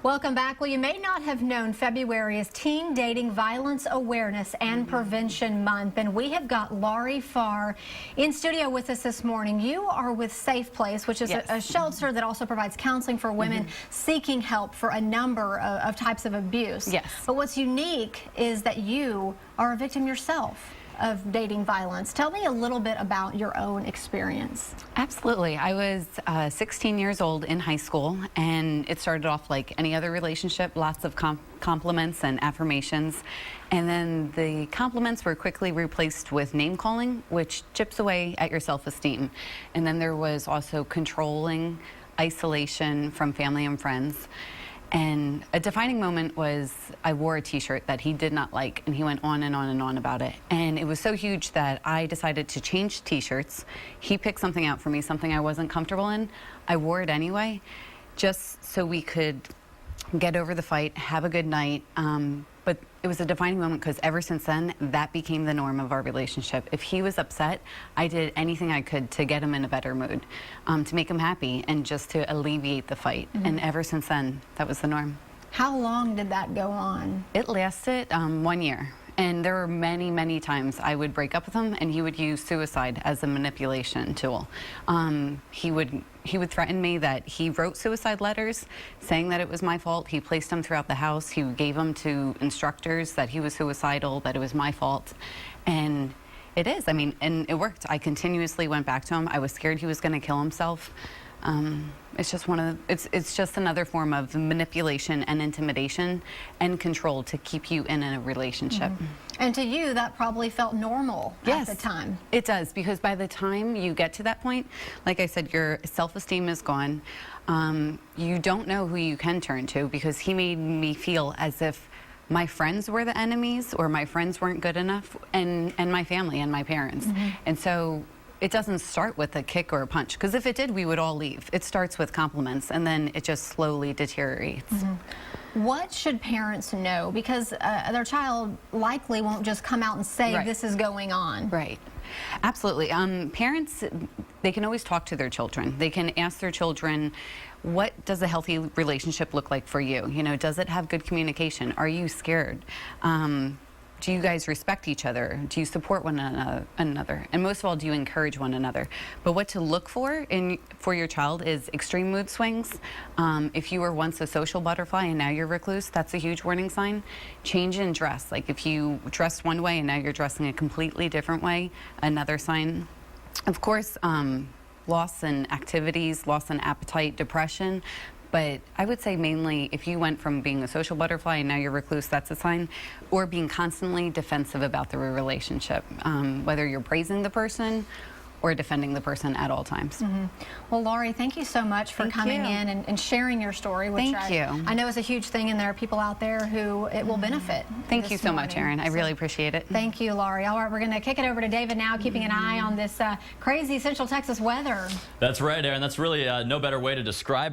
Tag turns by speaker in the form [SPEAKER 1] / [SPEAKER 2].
[SPEAKER 1] Welcome back. Well, you may not have known February is Teen Dating Violence Awareness and Prevention Month, and we have got Laurie Pharr in studio with us this morning. You are with SafePlace, which is a shelter that also provides counseling for women seeking help for a number of types of abuse.
[SPEAKER 2] Yes.
[SPEAKER 1] But what's unique is that you are a victim yourself of dating violence. Tell me a little bit about your own experience.
[SPEAKER 2] Absolutely. I was 16 years old in high school, and it started off like any other relationship, lots of compliments and affirmations. And then the compliments were quickly replaced with name calling, which chips away at your self-esteem. And then there was also controlling, isolation from family and friends. And a defining moment was I wore a t-shirt that he did not like, and he went on and on and on about it. And it was so huge that I decided to change t-shirts. He picked something out for me, something I wasn't comfortable in. I wore it anyway, just so we could get over the fight, have a good night. But it was a defining moment because ever since then, that became the norm of our relationship. If he was upset, I did anything I could to get him in a better mood, to make him happy and just to alleviate the fight. And ever since then, that was the norm.
[SPEAKER 1] How long did that go on?
[SPEAKER 2] It lasted 1 year. And there were many, many times I would break up with him, and he would use suicide as a manipulation tool. He would threaten me that he wrote suicide letters saying that it was my fault. He placed them throughout the house. He gave them to instructors that he was suicidal, that it was my fault. And it is. I mean, and it worked. I continuously went back to him. I was scared he was going to kill himself. It's just it's just another form of manipulation and intimidation and control to keep you in a relationship.
[SPEAKER 1] And to you, that probably felt normal at the time.
[SPEAKER 2] It does, because by the time you get to that point, like I said, your self-esteem is gone. You don't know who you can turn to, because he made me feel as if my friends were the enemies, or my friends weren't good enough, and my family and my parents. And so it doesn't start with a kick or a punch, because if it did, we would all leave. It starts with compliments, and then it just slowly deteriorates.
[SPEAKER 1] What should parents know? Because their child likely won't just come out and say this is going on.
[SPEAKER 2] Right. Absolutely. Parents, they can always talk to their children. They can ask their children, what does a healthy relationship look like for you? You know, does it have good communication? Are you scared? Do you guys respect each other? Do you support one another? And most of all, do you encourage one another? But what to look for for your child is extreme mood swings. If you were once a social butterfly and now you're recluse, that's a huge warning sign. Change in dress. Like if you dressed one way and now you're dressing a completely different way, another sign. Of course, loss in activities, loss in appetite, depression. But I would say mainly if you went from being a social butterfly and now you're recluse, that's a sign. Or being constantly defensive about the relationship, whether you're praising the person or defending the person at all times.
[SPEAKER 1] Well, Laurie, thank you so much for coming in and sharing your story, which I know is a huge thing, and there are people out there who it will benefit.
[SPEAKER 2] Thank you so much, Erin. I really appreciate it.
[SPEAKER 1] Thank you, Laurie. All right, we're going to kick it over to David now, keeping an eye on this crazy Central Texas weather.
[SPEAKER 3] That's right, Erin. That's really no better way to describe